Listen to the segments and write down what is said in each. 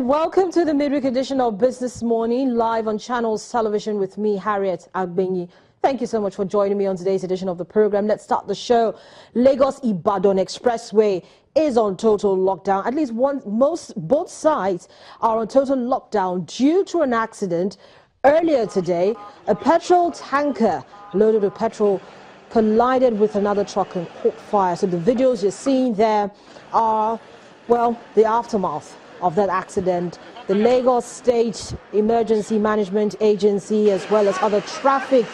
welcome to the midweek edition of Business Morning, live on Channels Television with me, Harriet Agbenyi. Thank you so much for joining me on today's edition of the program. Let's start the show. Lagos-Ibadan Expressway is on total lockdown. At least both sides are on total lockdown due to an accident. Earlier today, a petrol tanker loaded with petrol collided with another truck and caught fire. So the videos you're seeing there are, well, the aftermath of that accident. The Lagos State Emergency Management Agency, as well as other traffic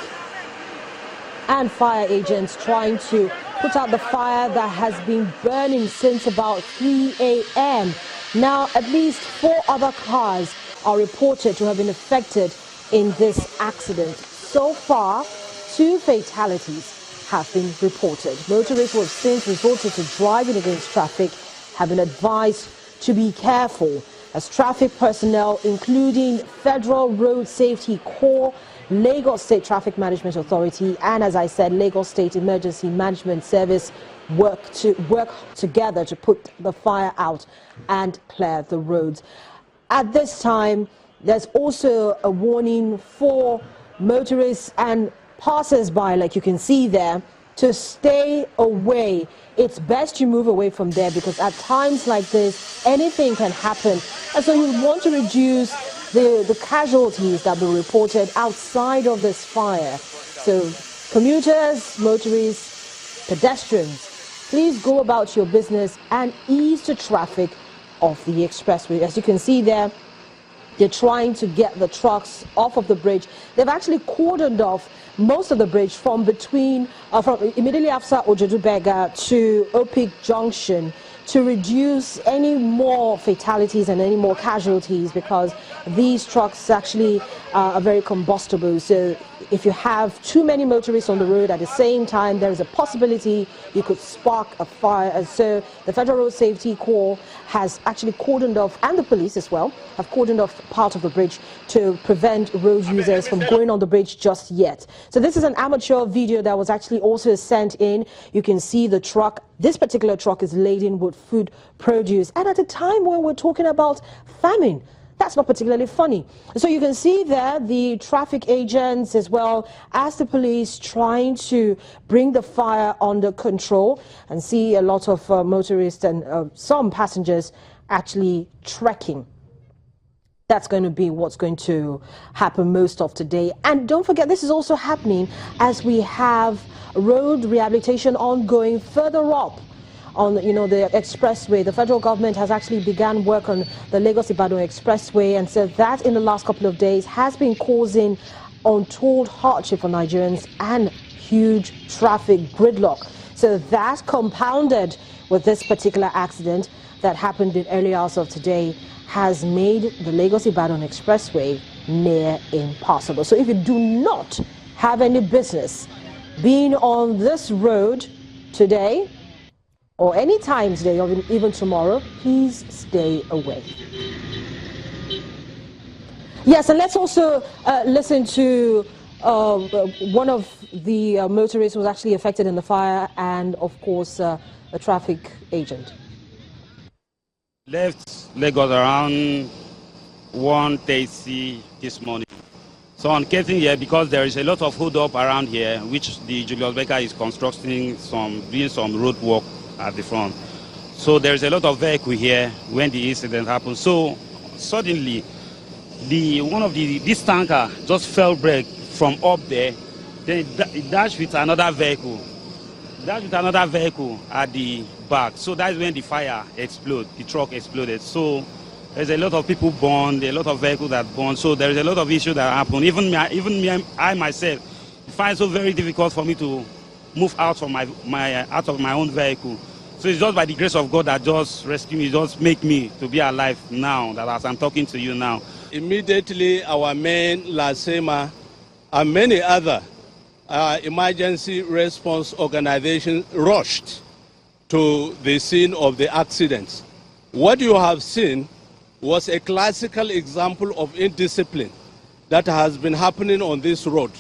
and fire agents, trying to put out the fire that has been burning since about 3 a.m. Now, at least 4 other cars are reported to have been affected in this accident. So far, 2 fatalities have been reported. Motorists who have since resorted to driving against traffic have been advised to be careful, as traffic personnel, including Federal Road Safety Corps, Lagos State Traffic Management Authority, and, as I said, Lagos State Emergency Management Service work together to put the fire out and clear the roads. At this time, there's also a warning for motorists and passers-by, like you can see there, to stay away. It's best you move away from there, because at times like this, anything can happen. And so you want to reduce the casualties that were reported outside of this fire. So commuters, motorists, pedestrians, please go about your business and ease the traffic of the expressway. As you can see there, they're trying to get the trucks off of the bridge. They've actually cordoned off most of the bridge from immediately after Ojedubega to Opik Junction to reduce any more fatalities and any more casualties, because these trucks actually are very combustible. So if you have too many motorists on the road at the same time, there is a possibility you could spark a fire. And so the Federal Road Safety Corps has actually cordoned off, and the police as well, have cordoned off part of the bridge to prevent road users from going on the bridge just yet. So this is an amateur video that was actually also sent in. You can see the truck. This particular truck is laden with food produce, and at a time when we're talking about famine. That's not particularly funny. So you can see there the traffic agents as well as the police trying to bring the fire under control, and see a lot of motorists and some passengers actually trekking. That's going to be what's going to happen most of today. And don't forget, this is also happening as we have road rehabilitation ongoing further up on the expressway. The federal government has actually begun work on the Lagos-Ibadan Expressway, and so that in the last couple of days has been causing untold hardship for Nigerians and huge traffic gridlock. So that, compounded with this particular accident that happened in early hours of today, has made the Lagos-Ibadan Expressway near impossible. So if you do not have any business being on this road today, or any time today, or even tomorrow, please stay away. Yes, and let's also listen to one of the motorists who was actually affected in the fire, and of course a traffic agent. Left Lagos around 1:30 this morning. So I'm getting here because there is a lot of hold up around here, which the Julius Baker is constructing doing some road work at the front. So there is a lot of vehicle here when the incident happened. So suddenly, this tanker just fell brake from up there. Then it dashed with another vehicle. At the back. So that's when the fire exploded. The truck exploded. So there's a lot of people burned, a lot of vehicles that burned. So there is a lot of issues that happen. Even me, I myself, find it so very difficult for me to move out of my own vehicle. So it's just by the grace of God that just rescued me, just make me to be alive now, that as I'm talking to you now. Immediately our men, LASEMA, and many other emergency response organizations rushed to the scene of the accident. What you have seen was a classical example of indiscipline that has been happening on this road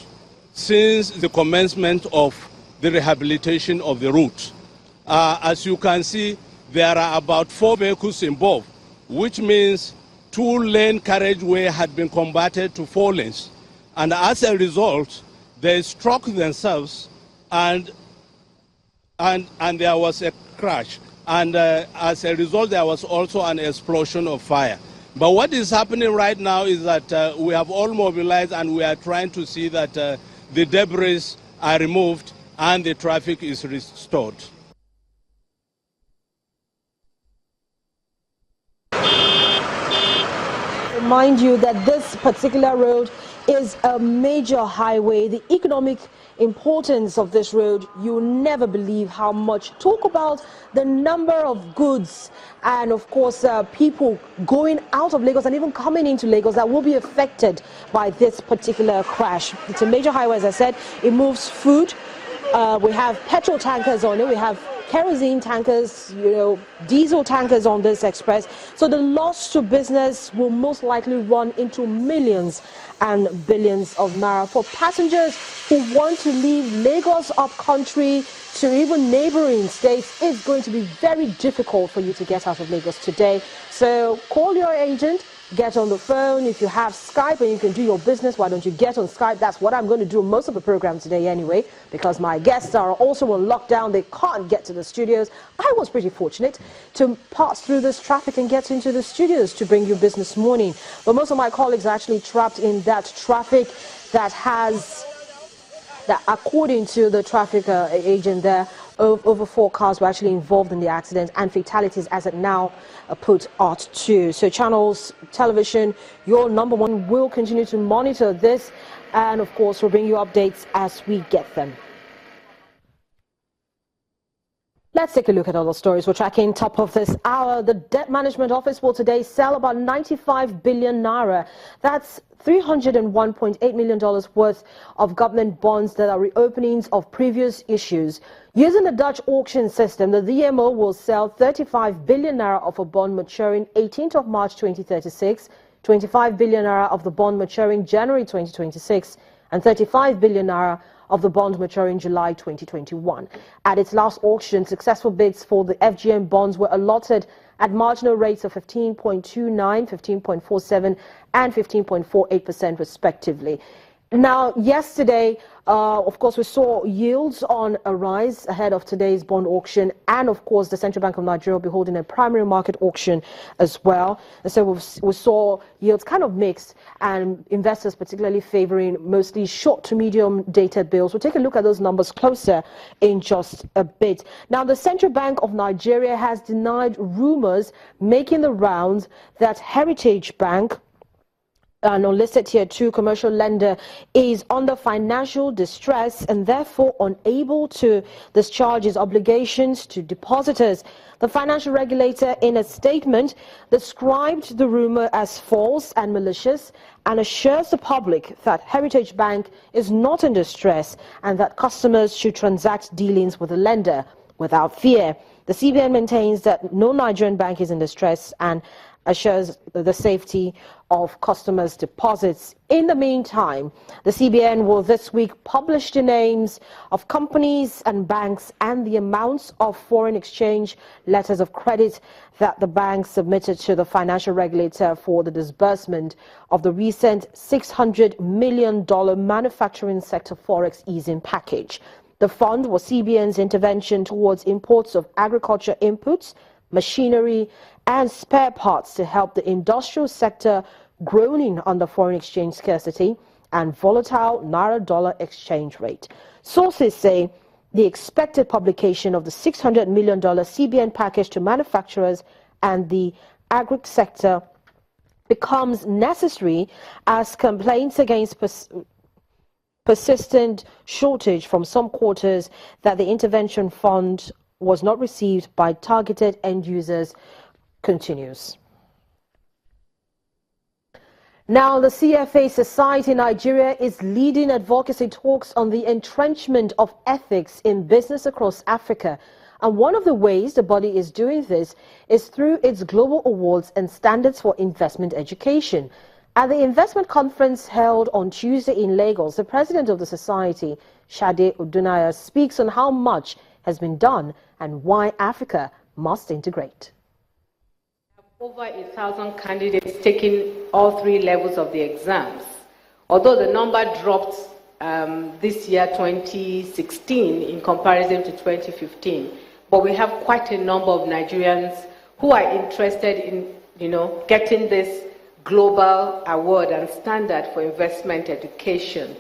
since the commencement of the rehabilitation of the route. As you can see, there are about 4 vehicles involved, which means two-lane carriageway had been converted to 4 lanes. And as a result, they struck themselves and there was a crash. And as a result, there was also an explosion of fire. But what is happening right now is that we have all mobilized and we are trying to see that the debris are removed and the traffic is restored. Remind you that this particular road is a major highway. The economic importance of this road, you'll never believe how much. Talk about the number of goods and of course people going out of Lagos and even coming into Lagos that will be affected by this particular crash. It's a major highway, as I said. It moves food. We have petrol tankers on it. We have kerosene tankers, diesel tankers on this express. So the loss to business will most likely run into millions and billions of naira. For passengers who want to leave Lagos up country to even neighboring states, it's going to be very difficult for you to get out of Lagos today. So call your agent. Get on the phone. If you have Skype and you can do your business, why don't you get on Skype? That's what I'm going to do most of the program today anyway, because my guests are also on lockdown. They can't get to the studios. I was pretty fortunate to pass through this traffic and get into the studios to bring you Business Morning. But most of my colleagues are actually trapped in that traffic that according to the traffic agent there, over 4 cars were actually involved in the accident, and fatalities as it now put at 2. So Channels Television, your #1, will continue to monitor this, and of course we'll bring you updates as we get them. Let's take a look at other stories we're tracking top of this hour. The Debt Management Office will today sell about 95 billion naira. That's $301.8 million worth of government bonds that are reopenings of previous issues. Using the Dutch auction system, the DMO will sell 35 billion naira of a bond maturing 18th of March 2036, 25 billion naira of the bond maturing January 2026, and 35 billion naira of the bond maturing July 2021. At its last auction, successful bids for the FGM bonds were allotted at marginal rates of 15.29, 15.47 and 15.48% respectively. Now, yesterday, of course, we saw yields on a rise ahead of today's bond auction, and of course, the Central Bank of Nigeria will be holding a primary market auction as well. And so we saw yields kind of mixed, and investors particularly favoring mostly short to medium dated bills. We'll take a look at those numbers closer in just a bit. Now, the Central Bank of Nigeria has denied rumors making the rounds that Heritage Bank, an unlisted Tier 2 commercial lender, is under financial distress and therefore unable to discharge its obligations to depositors. The financial regulator, in a statement, described the rumor as false and malicious and assures the public that Heritage Bank is not in distress and that customers should transact dealings with the lender without fear. The CBN maintains that no Nigerian bank is in distress and assures the safety of customers' deposits. In the meantime, the CBN will this week publish the names of companies and banks and the amounts of foreign exchange letters of credit that the bank submitted to the financial regulator for the disbursement of the recent $600 million manufacturing sector forex easing package. The fund was CBN's intervention towards imports of agriculture inputs, machinery and spare parts to help the industrial sector groaning under foreign exchange scarcity and volatile naira-dollar exchange rate. Sources say the expected publication of the $600 million CBN package to manufacturers and the agri sector becomes necessary as complaints against persistent shortage from some quarters that the intervention fund was not received by targeted end users continues. Now, the CFA Society in Nigeria is leading advocacy talks on the entrenchment of ethics in business across Africa. And one of the ways the body is doing this is through its global awards and standards for investment education. At the investment conference held on Tuesday in Lagos, the president of the society, Shade Odunaya, speaks on how much has been done and why Africa must integrate. over 1,000 candidates taking all 3 levels of the exams. Although the number dropped this year, 2016, in comparison to 2015, but we have quite a number of Nigerians who are interested in, getting this global award and standard for investment education.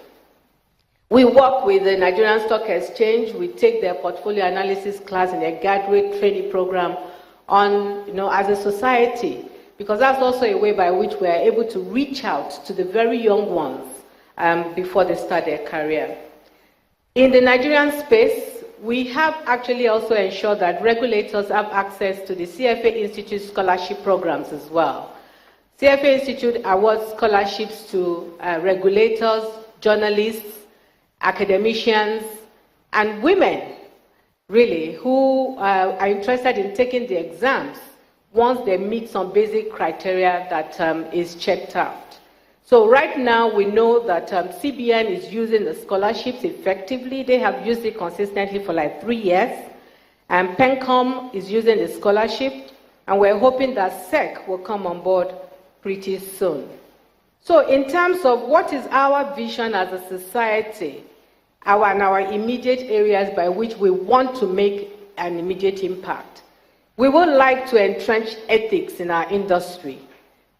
We work with the Nigerian Stock Exchange. We take their portfolio analysis class in their graduate training program on, as a society, because that's also a way by which we are able to reach out to the very young ones before they start their career. In the Nigerian space, we have actually also ensured that regulators have access to the CFA Institute scholarship programs as well. CFA Institute awards scholarships to regulators, journalists, academicians, and women, really, who are interested in taking the exams once they meet some basic criteria that is checked out. So right now, we know that CBN is using the scholarships effectively. They have used it consistently for like 3 years. And PENCOM is using the scholarship, and we're hoping that SEC will come on board pretty soon. So in terms of what is our vision as a society, our immediate areas by which we want to make an immediate impact, we would like to entrench ethics in our industry.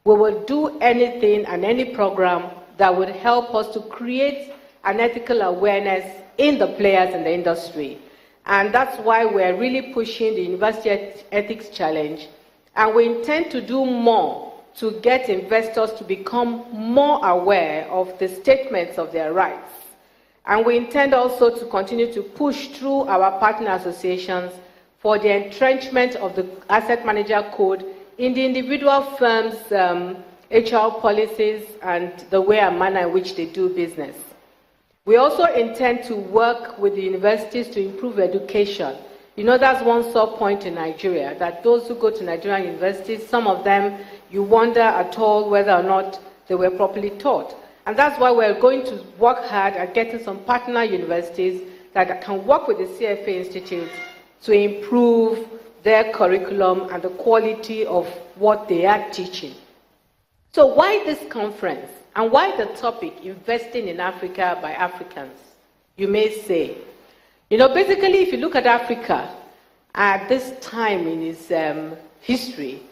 We will do anything and any program that would help us to create an ethical awareness in the players in the industry. And that's why we're really pushing the University Ethics Challenge. And we intend to do more to get investors to become more aware of the statements of their rights. And we intend also to continue to push through our partner associations for the entrenchment of the Asset Manager Code in the individual firms' HR policies and the way and manner in which they do business. We also intend to work with the universities to improve education. That's one sore point in Nigeria, that those who go to Nigerian universities, some of them, you wonder at all whether or not they were properly taught. And that's why we're going to work hard at getting some partner universities that can work with the CFA Institute to improve their curriculum and the quality of what they are teaching. So why this conference? And why the topic, Investing in Africa by Africans? You may say. Basically, if you look at Africa at this time in its history,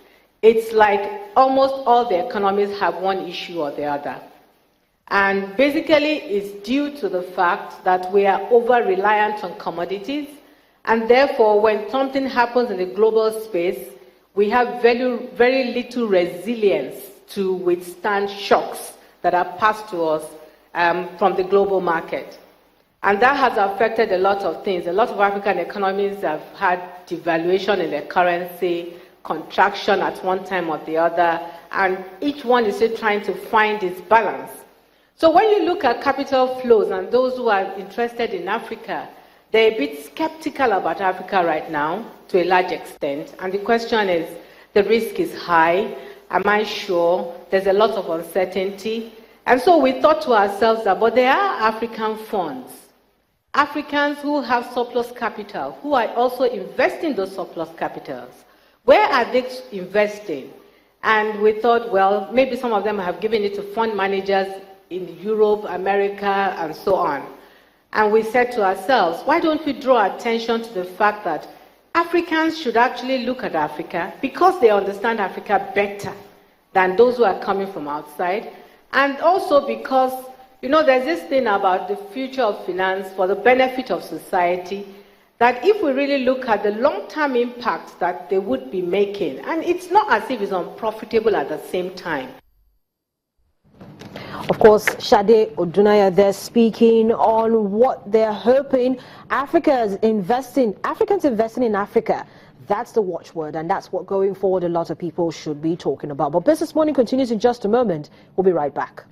it's like almost all the economies have one issue or the other. And basically, it's due to the fact that we are over-reliant on commodities, and therefore, when something happens in the global space, we have very, very little resilience to withstand shocks that are passed to us from the global market. And that has affected a lot of things. A lot of African economies have had devaluation in their currency, contraction at one time or the other, and each one is still trying to find its balance. So when you look at capital flows and those who are interested in Africa, they're a bit skeptical about Africa right now, to a large extent. And the question is, the risk is high. Am I sure? There's a lot of uncertainty. And so we thought to ourselves that, but there are African funds, Africans who have surplus capital, who are also investing those surplus capitals. Where are they investing? And we thought, well, maybe some of them have given it to fund managers in Europe, America, and so on. And we said to ourselves, why don't we draw attention to the fact that Africans should actually look at Africa because they understand Africa better than those who are coming from outside, and also because, there's this thing about the future of finance for the benefit of society, that if we really look at the long-term impact that they would be making, and it's not as if it's unprofitable at the same time. Of course, Shade Odunaya there speaking on what they're hoping Africans investing in Africa. That's the watchword, and that's what going forward a lot of people should be talking about. But Business Morning continues in just a moment. We'll be right back.